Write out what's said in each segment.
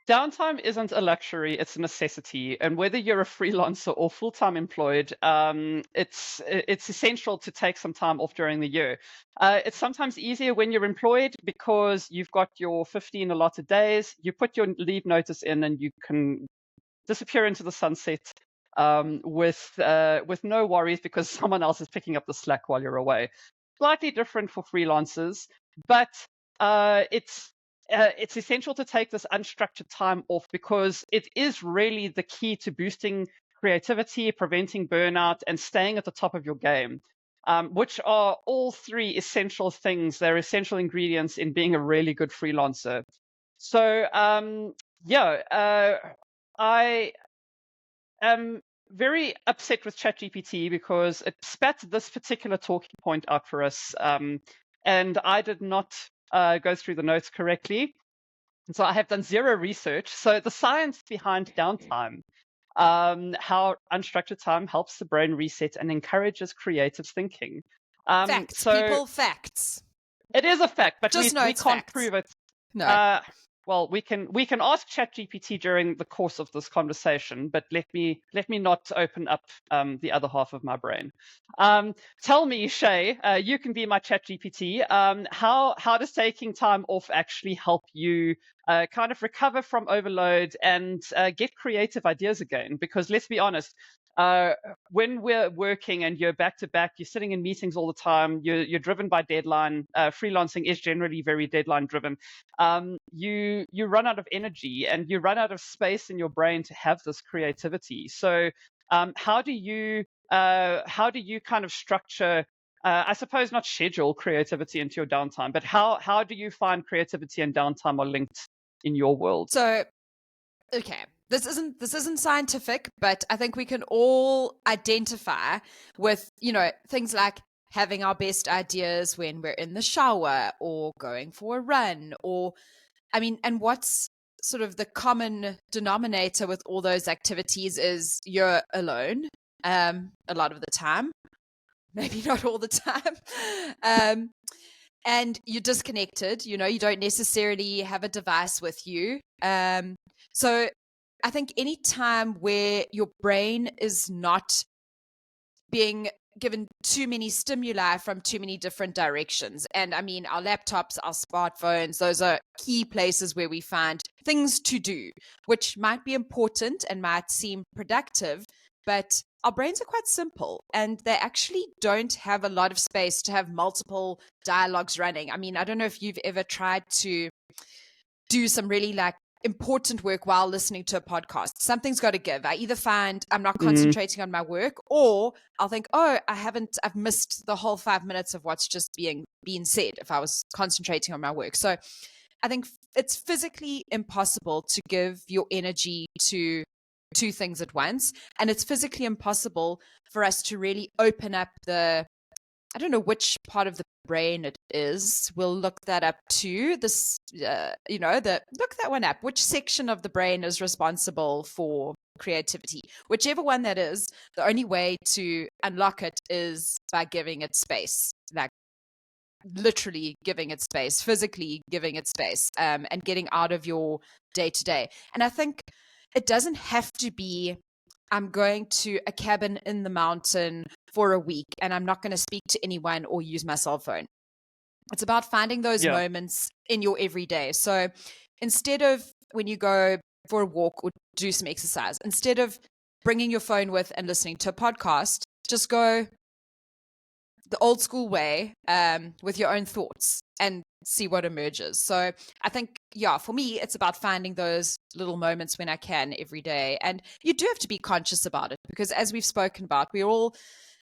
Downtime isn't a luxury, it's a necessity. And whether you're a freelancer or full-time employed, it's essential to take some time off during the year. It's sometimes easier when you're employed because you've got your 15 allotted days, you put your leave notice in, and you can disappear into the sunset with no worries because someone else is picking up the slack while you're away. Slightly different for freelancers, but it's essential to take this unstructured time off because it is really the key to boosting creativity, preventing burnout, and staying at the top of your game, which are all three essential things. They're essential ingredients in being a really good freelancer. So, yeah, I am very upset with ChatGPT because it spat this particular talking point out for us, and I did not go through the notes correctly. And so I have done zero research. So the science behind downtime, how unstructured time helps the brain reset and encourages creative thinking. Facts, So people, facts. it is a fact, but Just know we it's can't facts. prove it. No. Well, we can ask ChatGPT during the course of this conversation, but let me not open up the other half of my brain. Tell me, Shay, you can be my ChatGPT. How does taking time off actually help you kind of recover from overload and get creative ideas again? Because let's be honest, when we're working and you're back to back, you're sitting in meetings all the time, you're driven by deadline. Freelancing is generally very deadline driven. You run out of energy and you run out of space in your brain to have this creativity. So how do you kind of structure, I suppose not schedule creativity into your downtime, but how do you find creativity and downtime are linked in your world? So, okay, this isn't scientific, but I think we can all identify with, things like having our best ideas when we're in the shower or going for a run, or and what's sort of the common denominator with all those activities is you're alone a lot of the time, maybe not all the time. And you're disconnected, you don't necessarily have a device with you. So I think any time where your brain is not being given too many stimuli from too many different directions. And our laptops, our smartphones, those are key places where we find things to do, which might be important and might seem productive, but our brains are quite simple and they actually don't have a lot of space to have multiple dialogues running. I don't know if you've ever tried to do some really important work while listening to a podcast. Something's got to give. I either find I'm not concentrating on my work, or I'll think, oh, I've missed the whole 5 minutes of what's just being said if I was concentrating on my work. So I think it's physically impossible to give your energy to two things at once. And it's physically impossible for us to really open up I don't know which part of the brain it is. We'll look that up too. This, look that one up. Which section of the brain is responsible for creativity? Whichever one that is, the only way to unlock it is by giving it space, like literally giving it space, physically giving it space, and getting out of your day to day. And I think it doesn't have to be, I'm going to a cabin in the mountain for a week and I'm not going to speak to anyone or use my cell phone. It's about finding those moments in your everyday. So instead of when you go for a walk or do some exercise, instead of bringing your phone with and listening to a podcast, just go the old school way with your own thoughts and see what emerges. So I think, for me, it's about finding those little moments when I can every day. And you do have to be conscious about it because as we've spoken about, we're all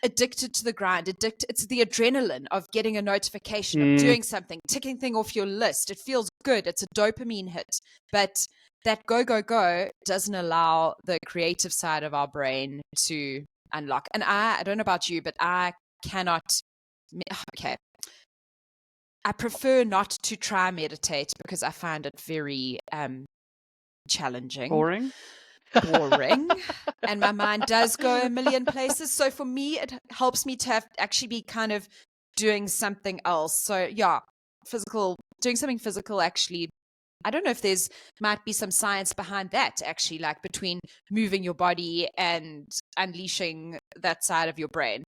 addicted to the grind. It's the adrenaline of getting a notification, of doing something, ticking thing off your list. It feels good. It's a dopamine hit. But that go, go, go doesn't allow the creative side of our brain to unlock. And I don't know about you, but I cannot. Okay. I prefer not to try meditate because I find it very challenging. Boring. And my mind does go a million places. So for me, it helps me to actually be kind of doing something else. So doing something physical actually I don't know if there's might be some science behind that actually, like between moving your body and unleashing that side of your brain.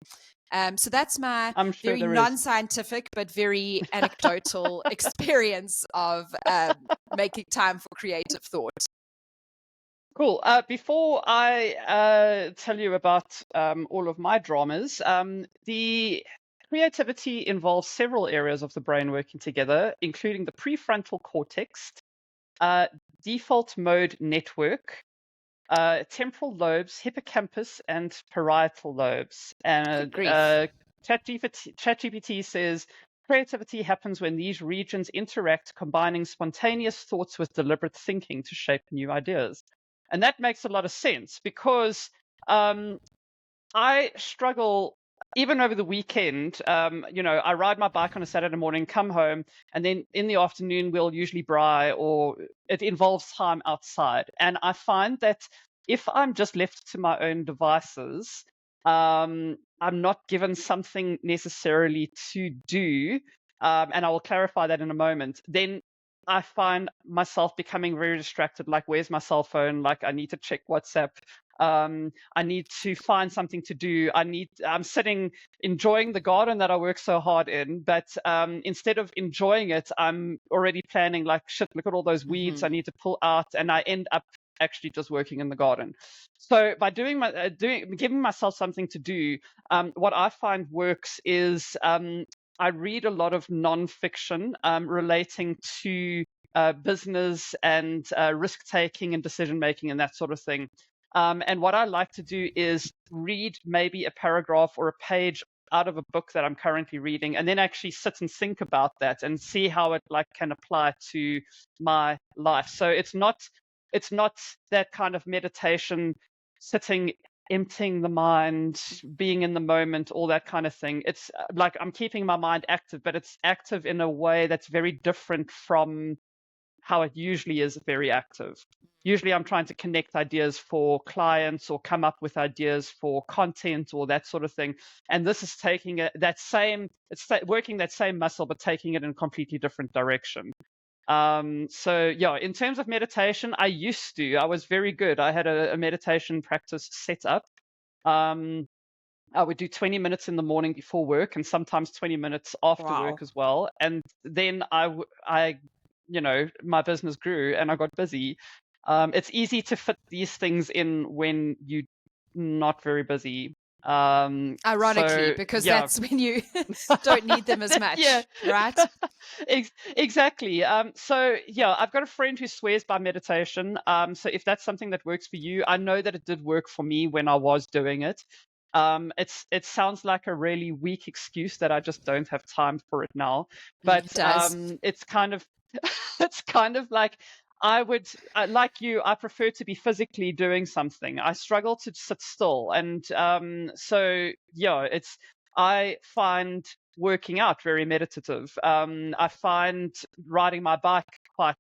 So that's my I'm sure very there is. non-scientific but very anecdotal experience of making time for creative thought. Cool. Before I tell you about all of my dramas, the creativity involves several areas of the brain working together, including the prefrontal cortex, uh, default mode network, temporal lobes, hippocampus, and parietal lobes. Good And grief. ChatGPT says creativity happens when these regions interact, combining spontaneous thoughts with deliberate thinking to shape new ideas. And that makes a lot of sense because um, I struggle even over the weekend. I ride my bike on a Saturday morning, come home, and then in the afternoon we'll usually braai, or it involves time outside. And I find that if I'm just left to my own devices, I'm not given something necessarily to do, and I will clarify that in a moment. Then I find myself becoming very distracted. Like, where's my cell phone? Like, I need to check WhatsApp. I need to find something to do. I'm sitting enjoying the garden that I work so hard in, but instead of enjoying it, I'm already planning, like, shit, look at all those weeds I need to pull out, and I end up actually just working in the garden. So by giving myself something to do, what I find works is I read a lot of nonfiction relating to business and risk taking and decision making and that sort of thing. And what I like to do is read maybe a paragraph or a page out of a book that I'm currently reading, and then actually sit and think about that and see how it like can apply to my life. So it's not that kind of meditation, sitting, emptying the mind, being in the moment, all that kind of thing. It's like I'm keeping my mind active, but it's active in a way that's very different from how it usually is very active. Usually I'm trying to connect ideas for clients or come up with ideas for content or that sort of thing. And this is taking working that same muscle, but taking it in a completely different direction. So yeah, in terms of meditation, I was very good. I had a meditation practice set up. I would do 20 minutes in the morning before work and sometimes 20 minutes after Wow. work as well. And then my business grew and I got busy. It's easy to fit these things in when you're not very busy. Ironically, So because yeah, that's when you don't need them as yeah, much, right? exactly. So yeah, I've got a friend who swears by meditation. So if that's something that works for you, I know that it did work for me when I was doing it. It sounds like a really weak excuse that I just don't have time for it now, but It does. it's kind of it's kind of like like you, I prefer to be physically doing something. I struggle to sit still, and so yeah, I find working out very meditative. I find riding my bike quite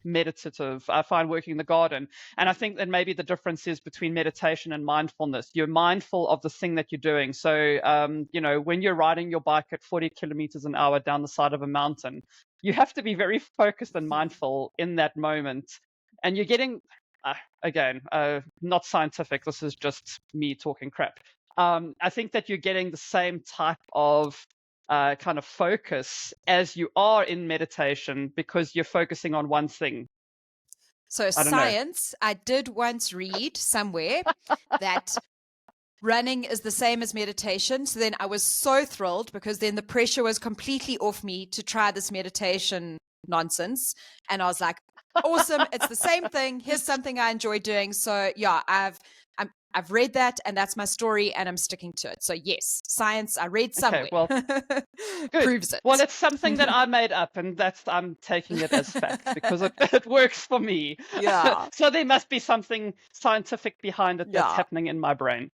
meditative. I find working in the garden. And I think that maybe the difference is between meditation and mindfulness. You're mindful of the thing that you're doing. So, when you're riding your bike at 40 kilometers an hour down the side of a mountain, you have to be very focused and mindful in that moment. And you're getting, again, not scientific. This is just me talking crap. I think that you're getting the same type of kind of focus as you are in meditation because you're focusing on one thing. So, I don't know. science, I did once read somewhere that running is the same as meditation. So then I was so thrilled because then the pressure was completely off me to try this meditation nonsense. And I was like, awesome, it's the same thing. Here's something I enjoy doing. So yeah, I've read that and that's my story and I'm sticking to it. So yes, science I read somewhere. Okay, well, good. Proves it. Well, it's something that I made up, and I'm taking it as fact because it works for me. Yeah. So there must be something scientific behind it that's Yeah. happening in my brain.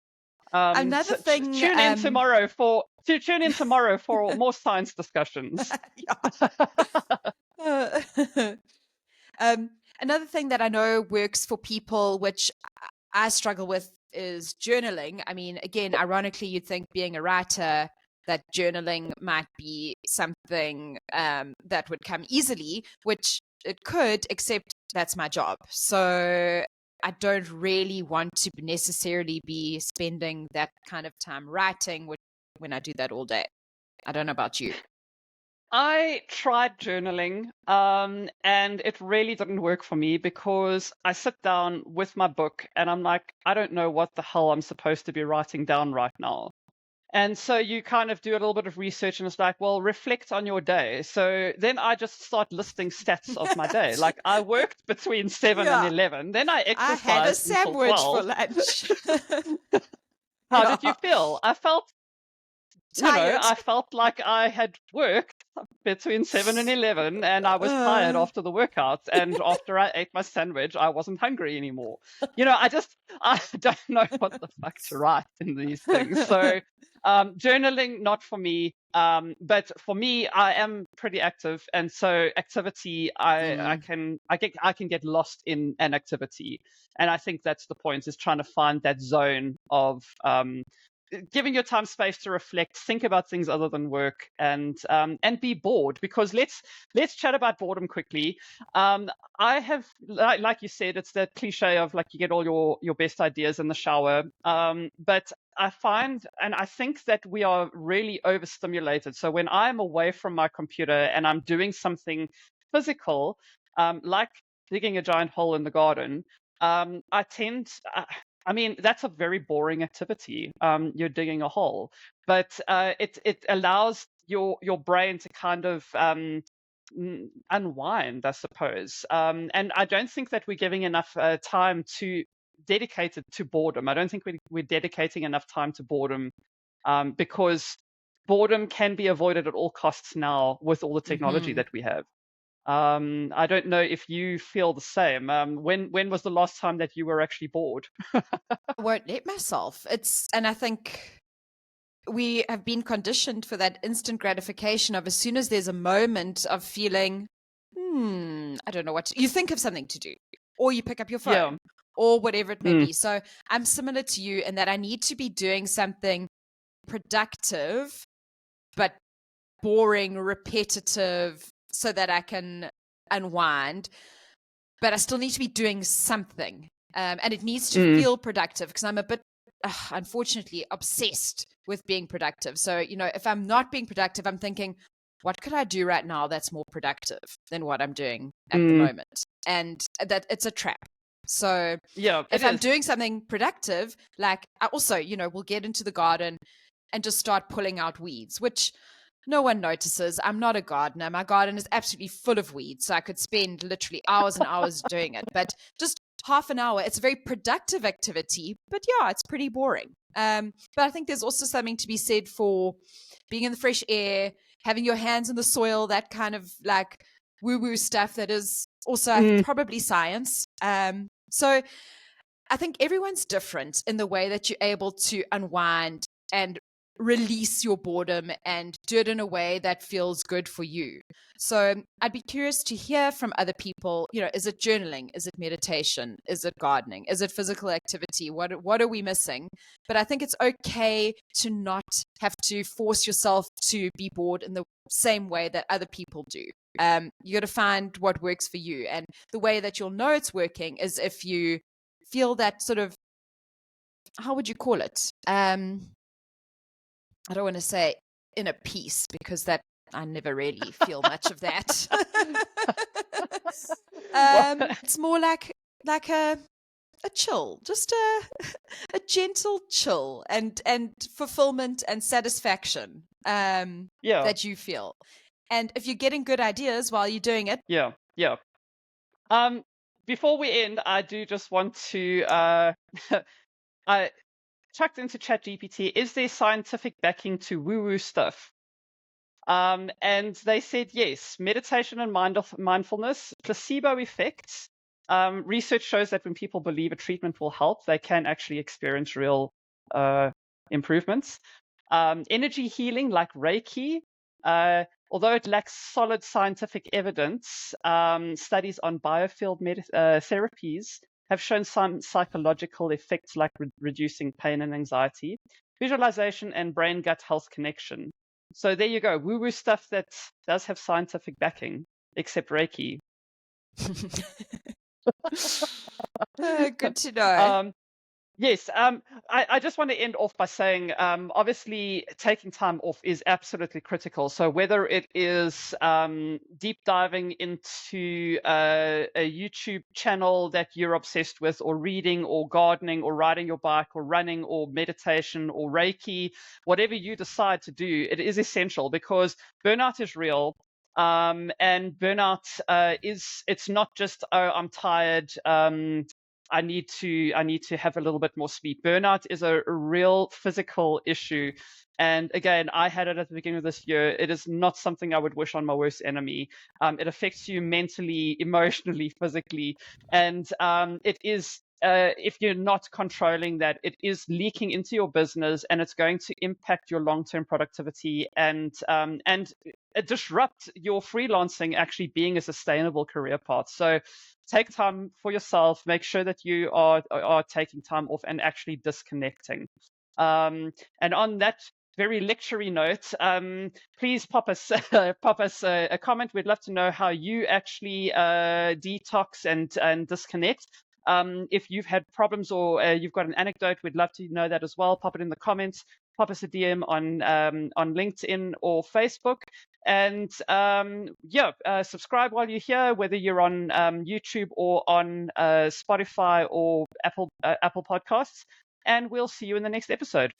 Another thing tune in tomorrow for more science discussions. Another thing that I know works for people, which I struggle with, is journaling. I mean, again, ironically, you'd think being a writer that journaling might be something that would come easily, which it could, except that's my job. So I don't really want to necessarily be spending that kind of time writing when I do that all day. I don't know about you. I tried journaling, and it really didn't work for me because I sit down with my book and I'm like, I don't know what the hell I'm supposed to be writing down right now. And so you kind of do a little bit of research and it's like, well, reflect on your day. So then I just start listing stats of my day. Like I worked between 7 and Yeah. 11, then I I had a exercised until sandwich for 12. lunch. How Yeah. did you feel? I felt Tired. I felt like I had worked between 7 and 11 and I was tired Uh, after the workouts. And after I ate my sandwich, I wasn't hungry anymore. I don't know what the fuck to write in these things. So, journaling, not for me. But for me, I am pretty active. And so activity, mm, I can get lost in an activity. And I think that's the point, is trying to find that zone of, giving your time space to reflect, think about things other than work, and be bored. Because let's chat about boredom quickly. I have, like you said, it's that cliche of like you get all your best ideas in the shower. But I find, and I think that we are really overstimulated. So when I'm away from my computer and I'm doing something physical, like digging a giant hole in the garden, I tend. I mean, that's a very boring activity. You're digging a hole, but it allows your brain to kind of unwind, I suppose. And I don't think that we're giving enough time to dedicated to boredom. I don't think we're dedicating enough time to boredom, because boredom can be avoided at all costs now with all the technology mhm. that we have. I don't know if you feel the same. When was the last time that you were actually bored? I won't let myself. And I think we have been conditioned for that instant gratification of as soon as there's a moment of feeling, I don't know you think of something to do, or you pick up your Yeah. phone, or whatever it may Mm, be. So I'm similar to you in that I need to be doing something productive, but boring, repetitive, so that I can unwind. But I still need to be doing something. And it needs to mm, feel productive because I'm a bit, unfortunately, obsessed with being productive. So, if I'm not being productive, I'm thinking, what could I do right now that's more productive than what I'm doing at the mm. moment? And that it's a trap. So Yeah, it if I'm is. doing something productive, like I also, we'll get into the garden and just start pulling out weeds, which no one notices. I'm not a gardener. My garden is absolutely full of weeds. So I could spend literally hours and hours doing it. But just half an hour, it's a very productive activity. But yeah, it's pretty boring. But I think there's also something to be said for being in the fresh air, having your hands in the soil, that kind of like woo woo stuff that is also Mm, probably science. So I think everyone's different in the way that you're able to unwind and release your boredom and do it in a way that feels good for you. So I'd be curious to hear from other people, is it journaling? Is it meditation? Is it gardening? Is it physical activity? What are we missing? But I think it's okay to not have to force yourself to be bored in the same way that other people do. You got to find what works for you. And the way that you'll know it's working is if you feel that sort of, how would you call it? I don't want to say inner peace because that I never really feel much of that. well, It's more like a chill, just a gentle chill and fulfillment and satisfaction yeah, that you feel. And if you're getting good ideas while you're doing it, yeah, yeah. Um, Before we end, I do just want to I chucked into ChatGPT, is there scientific backing to woo-woo stuff? And they said yes, meditation and mindfulness, placebo effects. Research shows that when people believe a treatment will help, they can actually experience real uh, improvements. Energy healing, like Reiki, although it lacks solid scientific evidence, studies on biofield therapies have shown some psychological effects like reducing pain and anxiety, visualization, and brain gut health connection. So there you go, woo woo stuff that does have scientific backing, except Reiki. Good to know. Um, Yes, I just want to end off by saying, obviously, taking time off is absolutely critical. So whether it is deep diving into a YouTube channel that you're obsessed with, or reading, or gardening, or riding your bike, or running, or meditation, or Reiki, whatever you decide to do, it is essential because burnout is real. And burnout it's not just, oh, I'm tired. I need to have a little bit more sleep. Burnout is a real physical issue. And again, I had it at the beginning of this year. It is not something I would wish on my worst enemy. It affects you mentally, emotionally, physically. And it is, if you're not controlling that, it is leaking into your business, and it's going to impact your long-term productivity and disrupt your freelancing actually being a sustainable career path. So take time for yourself. Make sure that you are taking time off and actually disconnecting. And on that very lectury note, please pop us a comment. We'd love to know how you actually detox and disconnect. If you've had problems, or you've got an anecdote, we'd love to know that as well. Pop it in the comments. Pop us a DM on LinkedIn or Facebook. And subscribe while you're here, whether you're on YouTube or on Spotify or Apple Podcasts. And we'll see you in the next episode.